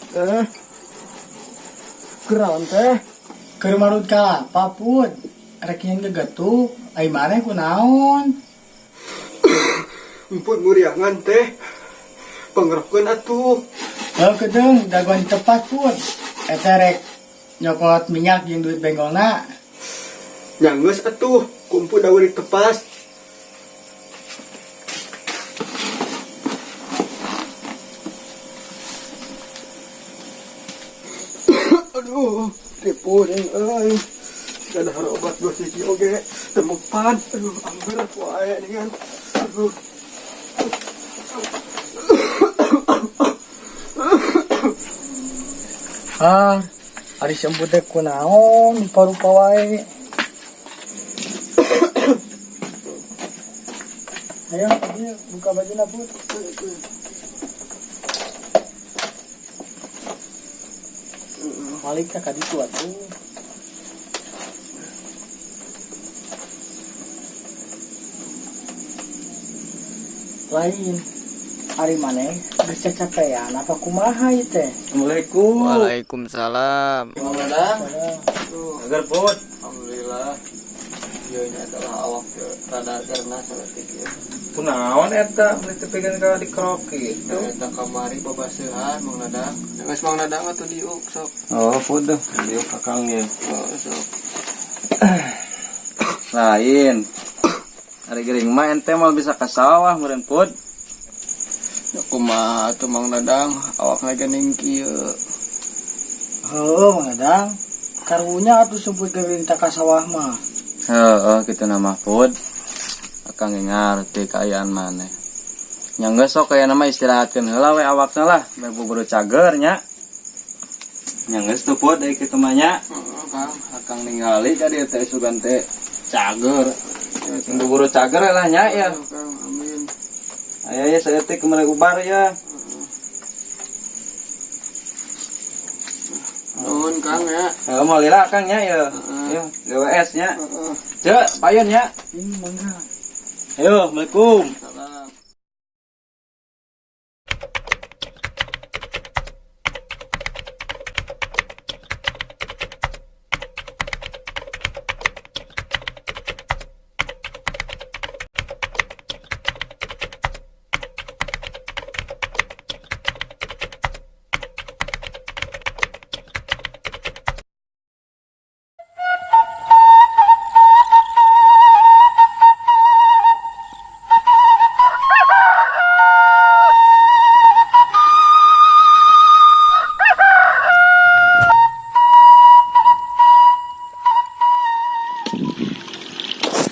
Eh, keron teh. Keur marut kalapa put. Rek yen gegetuk, ai maneh kunaon? Empun muriangan teh. Pangerokeun atuh. Kedeung daguan tepat put. Eta rek nyokot minyak jeung duit benggolna. Nyanggeus atuh, kumpul daweurik tepas. Aduh, tipuring euy. Gadahar obat dosis oge temupan. Aduh, angger wae dengan. Aduh. Ari semput teh kunaon rupa-rupa wae. Ayo, buka bajuna put. Balik ka ditu atuh. Lain ari maneh geus cacapean apa kumaha ieu teh? Assalamualaikum. Waalaikumsalam. Agar put. Alhamdulillah. Ieu nya adalah awak rada karena saeutik ieu. Kunaon eta beli tepegan ka dikroki kitu? Eta kamari babaseuhan Mang Nadang. Geus Mang Nadang atuh diuk sok. Oh, put deh. Diuk kakang ieu. Oh, sok. Lain. Ari gering mah ente mal bisa ka sawah meureun put. Ya kumaha atuh Mang Nadang, awakna geuning kieu. Heuh, Mang Dadang. Karunya atuh semput geuring ka sawah mah. Heeh, kitu na mah put. Akang ngarti kaayaan maneh. Nya geus sok aya nama istirahatkeun heula we awakna lah, bae buburu cager nya. Nya geus tuh put deui kitu mah nya. Heeh, Kang. Akang ningali ka dieu teh sugan teh cager. Buburu cager lah nya ya. Kang, amin. Aya ya saeutik kemana ubar ya. Nuhun Kang ya. Heeh moal lila Kang nya ya. Yo, GWS nya. Heeh. Cek, payun nya. Ini mangga. Ayo, Assalamualaikum. Salam.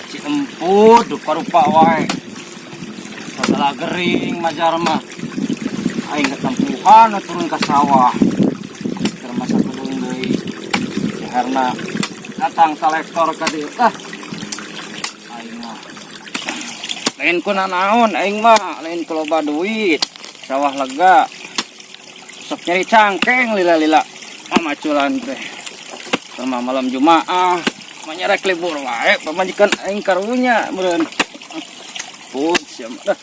Si emput rupa-rupa wae. Salah gering majar mah. Aing ketempuhan turun ke sawah. Termasuk gedung deui. Karena datang selektor ka dieu tah. Aing mah. Lain kuna naon aing mah, lain ku loba duit. Sawah lega. Sok nyari cangkeng lila-lila. Amaculan teh. Sama malam Jumaah. Manyarek libur wae pamajikan aing karunya meureun. Put sia mah dah.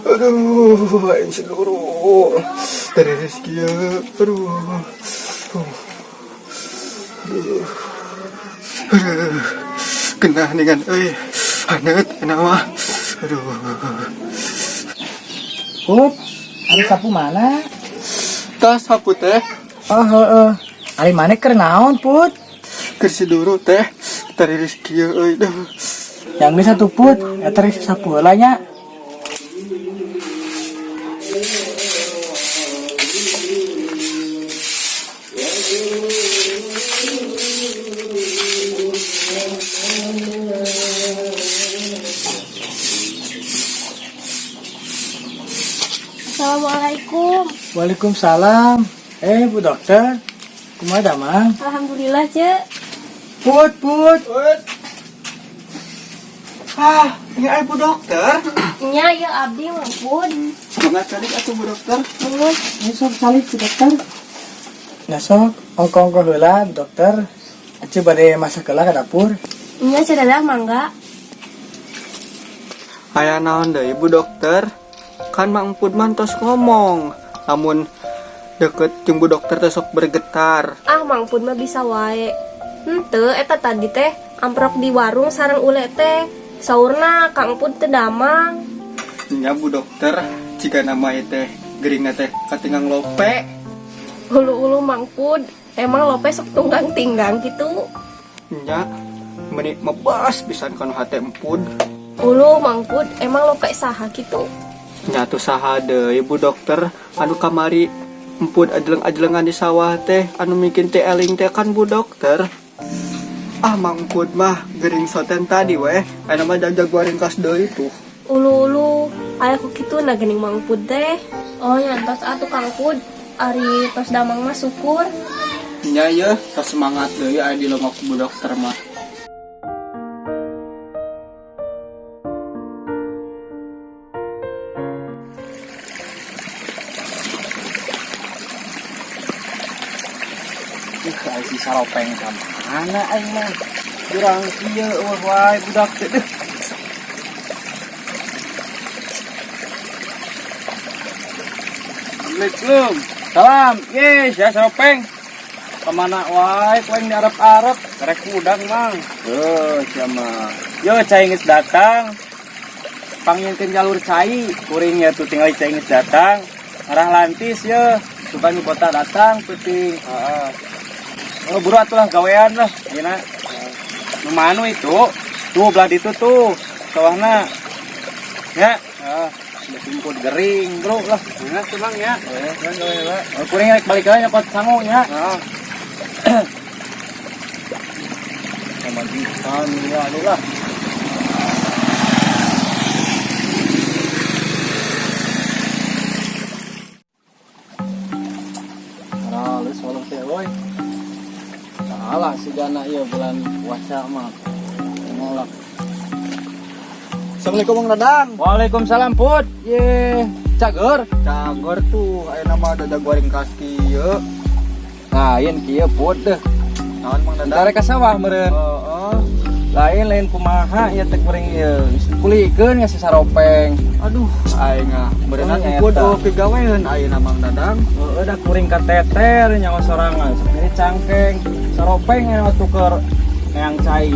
Aduh, aing seluruh dari rezeki ya. Aduh. Aduh. Kena dengan euy. Haneut nawa. Aduh. Put, ari sapu mana? Tas sapu teh Oh, heueuh. Ari maneh keur naon, Put? keur siduru teh dari rezeki ya euy. Duh. Yang geus atuh Put, eta rek sapu heula nya. Assalamualaikum. Waalaikumsalam. Bu dokter, kumaha Mang? Alhamdulillah, Cek. Put. Ini ibu dokter. Nya ya abdi maupun. Mangga cari atuh Bu dokter. Terus Ini sok salib si dokter. Nah sok, ongko-ongko heula dokter. Aci bade masak heula ke dapur. Nya cedadak mangga. Aya naon deui Bu Dokter? Kan Mang Emput mantos ngomong, lamun deket jeung Bu Dokter teh sok bergetar. Ah Mang Pun mah bisa wae. Henteu eta tadi teh amprok di warung sareng ule teh. Saurna Kang Pun teu damang. Nya Bu Dokter, jika nama teh gering teh katinggang lope. Ulu-ulu Mang Pun, emang lope sok tunggang tinggang gitu. Nya meni mebas pisan kana hate Emput. Ulu Mang Pun, emang lope saha gitu. Nya tuh saha deui Bu Dokter, anu kamari Emput ajeleng-ajelengan di sawah teh anu bikin teh eling teh kan Bu Dokter. Ah Mang Emput mah gering soten tadi weh, aya mah jajag goreng kas deui tuh. Ulu-ulu, aya ku kitu na geuning Mang Pun teh. Oh nyantos atuh Kang Pun, ari tos damang mah syukur. Nya ye, tos semangat deui aya di longok Bu Dokter mah. Si saropeng ka mana aing mah. Urang kieu wae budak teh. Assalamualaikum. Salam. Yes, ya saropeng. Kemana wae kueng di Arab-Arab. Karek udang mang. Siapa? Yo cai geus datang. Pangingkeun jalur cai. Kuring ya tuh tinggal cai geus datang. Arah lantis ya. Suka di kota datang penting. Oh buru atuh lah gawean lah. Gina. Nu manu itu. Tuh belah ditu tuh. Sawahna. Ya. Udah simpul gering bro lah. Ingat tuh bang ya. Kan gawe lah. Kuring rek balik aja nyokot sangu ya. Sama ditan ya aduh lah. Halus walau teh euy. Salah si gana ieu bulan puasa mah. Ngolak. Assalamualaikum Mang Dadang. Waalaikumsalam Put. Ye, cager. Cager tuh, aya nama jajag goreng kas kieu. Lain kieu Put deh. Naon Mang Dadang? Dari ka sawah meureun. Lain kumaha ya teh kuring ieu. Kulikeun ya si saropeng. Aduh, aing ah berenang Oh, Emput nyata. pigaweun ayeuna Mang Dadang. Heeh da kuring ka teter nyawa sorangan. Ini cangkeng. Saropeng yang tuker yang cai.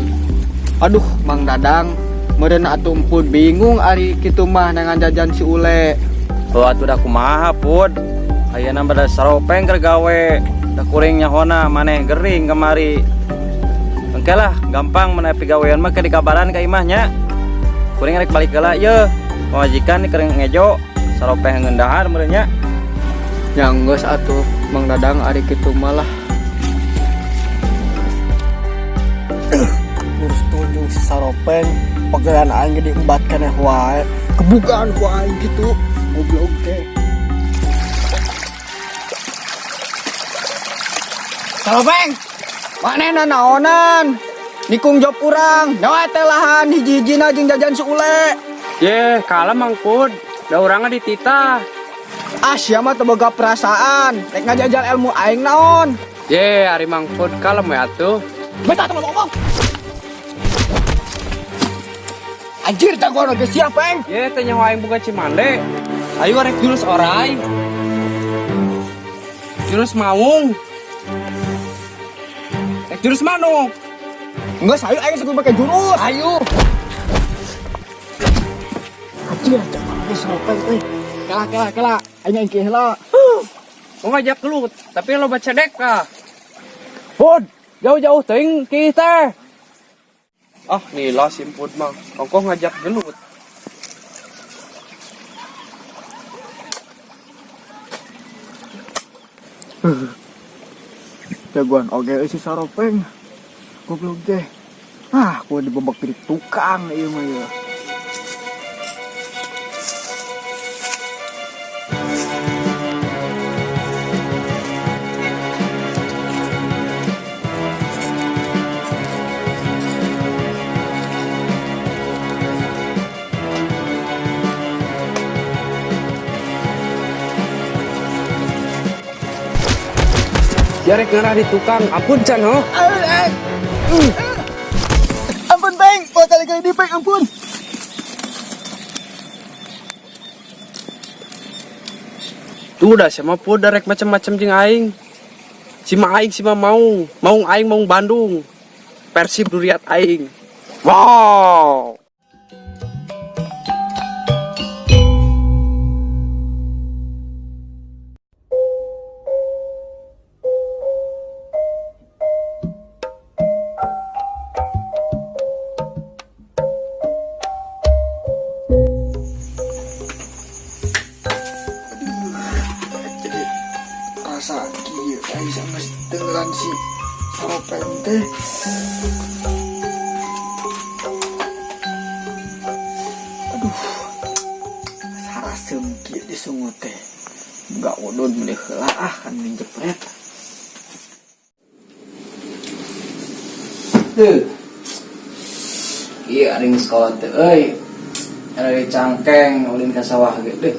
Aduh, Mang Dadang, meureun atuh Emput bingung ari kitu mah dengan jajan si Ule. Oh atuh da kumaha Put. Ayeuna bada saropeng keur gawe. Da kuring nyahona maneh gering kemari. Engke lah, gampang menepi gawean mah ke dikabaran ka imahnya. Kuring rek balik heula yeuh. Pamajikan keur ngejo saropeng ngeundahar meureun nya. Yang geus atuh Mang Dadang ari kitu malah. Urus tunjung si saropeng, pegeran aing gede embat keneh wae. Kebukaan ku aing gitu, goblok teh. Saropeng, manehna naonan? Nikung job urang, nyawa teh lahan hiji-hijina jeung jajan si Ule. Ye, kalem Mang Put. Da urangna dititah. Ah, sia mah teu boga perasaan, rek ngajajal ilmu aing naon. Ye, ari Mang Put kalem we atuh. Beta teman ngomong. Anjir, jagoan ge siap, Peng. Ye, teh nyawa aing boga Cimande. Ayo rek jurus orai. Jurus maung. Rek jurus manuk. Enggak, ayo aing segera pakai jurus. Ayo. Anjir, jagoan ge siap, euy. Kela. Aing engke heula. Mau ngajak gelut, tapi lo baca deka. Put, jauh-jauh teuing ki teh. Ah, nila simput mah. Kongko ngajak gelut. Jagoan oge si saropeng. Goblok teh. Ah, ku dibebek di tukang ieu mah ya. Jarek ngarah di tukang. Ampun Can, ho. Ampun, Peng. Oh, kali-kali di Peng, ampun. Tuh dah sama po darek macam-macam jeung aing. Si aing si mau aing mau Bandung. Persib duriat aing. Wow. Rasa kieu ai sama dengeran si Saropen teh. Aduh. Sarasem kieu di sungut teh. Enggak udun meuli heula kan minjepret. Tuh. Ieu aring sekolah teh euy. Ada cangkeng ulin ka sawah ge deh.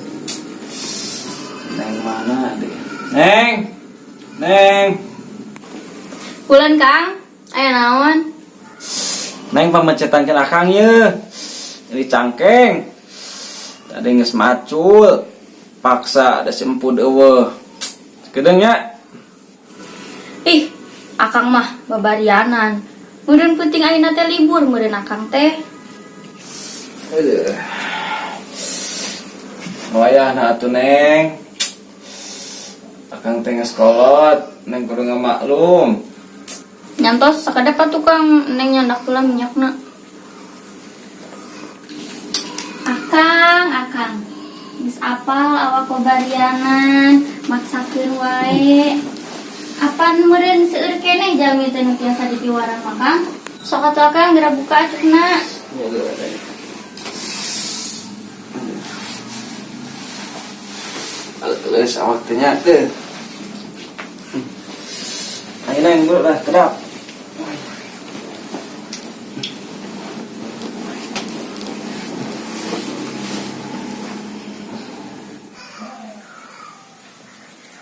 Neng mana deh? Neng. Bulan Kang, aya naon? Neng pamecetan cenah Kang ye. Ini cangkeng. Tadi geus macul. Paksa ada sempud eueuh. Kedeung nya. Ih, Akang mah babarianan. Meureun penting ayeuna teh libur meureun Akang teh. Wayah na atuh Neng. Akang teh geus kolot, Neng kudu ngamaklum. Nyantos sakadap tukang neng nyandak pula minyakna. Akang. Geus apal awak babarianan, maksakeun wae. Apan meureun seueur keneh jalmi teh nu tiasa dipiwarang mah Kang. Sok atuh Akang geura buka cekna. Leus awak teh nya teh. Ayo Neng dulu lah, kedap.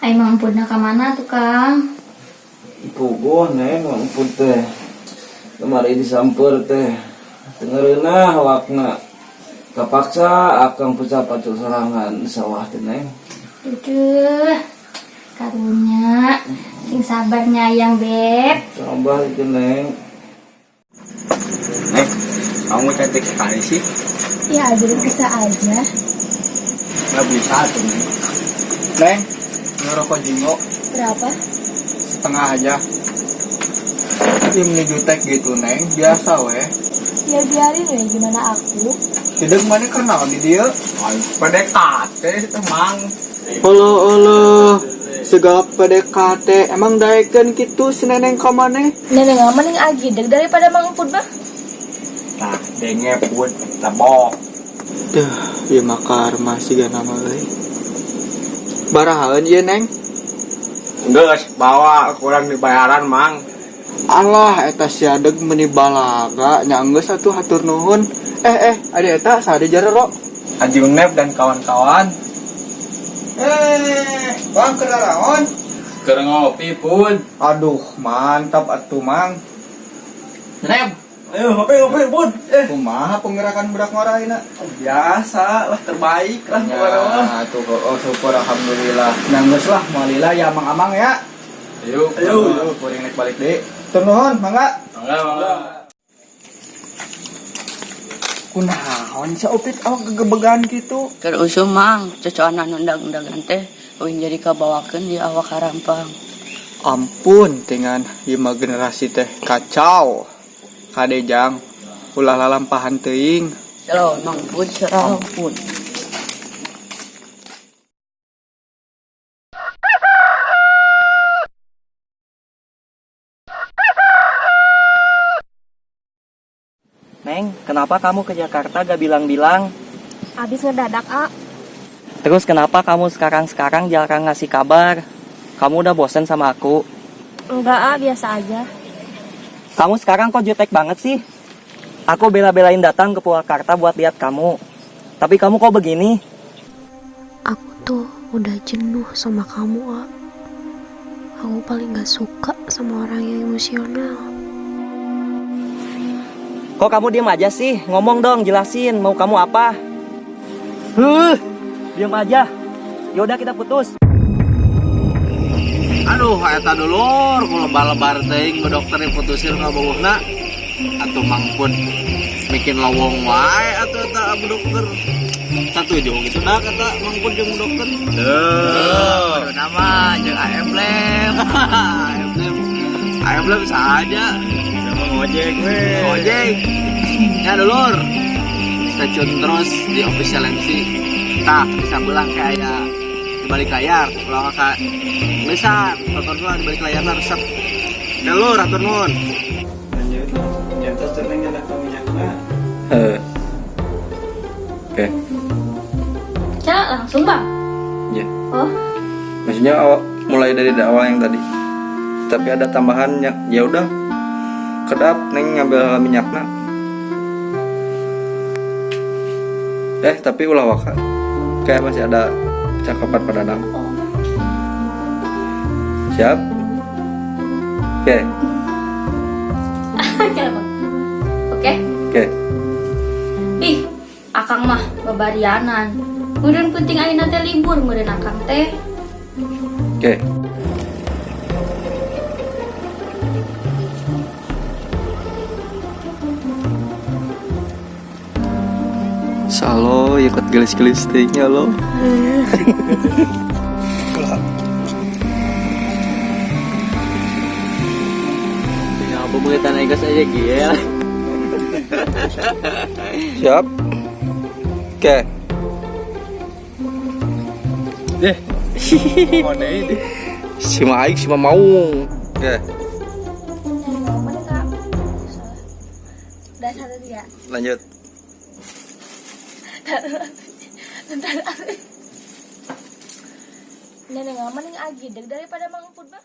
Ai mampudna ka mana tuh Kang? Puguh Neng, ampun teh. Kemari disamper teh. Dengereunah awakna. Kapaksa akang pucap pacul sorangan sawah teh Neng. Duduh, karunya sing sabar nyayang Beb. Sabar itu Neng. Neng, kamu cantik sekali sih. Ya jadi bisa aja. Nggak bisa tuh Neng. Neng, ngerokok jingo Berapa? setengah aja. Ini meni jutek gitu Neng, biasa weh. Ya biarin ya gimana aku. Tidak mana kenal di dia. PDKT emang. Halo, segala PDKT emang daekeun kitu si Neneng ka maneh? Neneng aman yang agideg daripada Mang Emput mah. Nah, denge pun tabok. Duh, ieu mah karma sigana mah euy. Barahaeun ieu Neng? Geus bawa kurang dibayaran Mang. Allah eta siadeg meuni balaga nya geus atuh hatur nuhun. Adi eta sade jarero. Haji Unep dan kawan-kawan. Bang kenaraon? Keur ngopi pun. Aduh, mantap atuh Mang. Nep, ayo ngopi pun. Kumaha penggerakan budak ngaraina? Biasa lah, terbaik lah Ya, tuh syukur alhamdulillah. Nanggeus lah moalila ya amang-amang ya. Ayo. Kuring nek balik deui. Tur nuhun, mangga. Mangga. Kunaon sa upit awak gegebegan kitu? Keur usum Mang, cocokan nundag-undagan teh euy jadi kabawakeun di awak harampang. Ampun, dengan ieu mah generasi teh kacau. Kadejang ulah lalampahan teuing. Selaw Mang Pun selaw pun. Neng, kenapa kamu ke Jakarta gak bilang-bilang? Abis ngedadak, A. Terus kenapa kamu sekarang jarang ngasih kabar? Kamu udah bosen sama aku? Enggak, A, biasa aja. Kamu sekarang kok jutek banget sih? Aku bela-belain datang ke Purwakarta buat lihat kamu. Tapi kamu kok begini? Aku tuh udah jenuh sama kamu, A. Aku paling gak suka sama orang yang emosional. Kok kamu diam aja sih? Ngomong dong, jelasin mau kamu apa? Diam aja. Yaudah kita putus. Aduh, eta dulur, ku lebar-lebar teuing bu dokter yang putusin ka beuhna. Atuh mangpun bikin lowong wae atuh eta bu dokter. Satuju gitu dah kata mangpun jeung bu dokter. Aduh, nama jeung Aemblem. Aemblem saja. Nama ngojek we. Ngojek. Ya dulur. Stay tune terus di official MC. Tah, bisa bilang kayak di balik layar. Kalau kakak tulisan, tonton dulu di balik layar resep. Dulur, atur nuhun. Lanjut. Jangan seneng ada minyakna. Oke. Cak, langsung bang. Ya. Oh, Maksudnya mulai dari awal yang tadi. Tapi ada tambahan ya udah. Kedap neng ngambil minyakna. Tapi ulah waka. Kayak masih ada cakapan pada nang. Siap? Oke. oke. Oke. Ih, akang mah babarianan. Kemudian penting ayeuna teh libur, kemudian akang teh. Oke. Salo ikut gelis-gelis teuingnya lo. Ya, pemuritan Egas aja gila. Siap? Oke. Mana ini? Si Maik, si Mamaung. Oke. Udah satu dia. Lanjut. Nenek ngaman yang agi daripada Mang Put mah.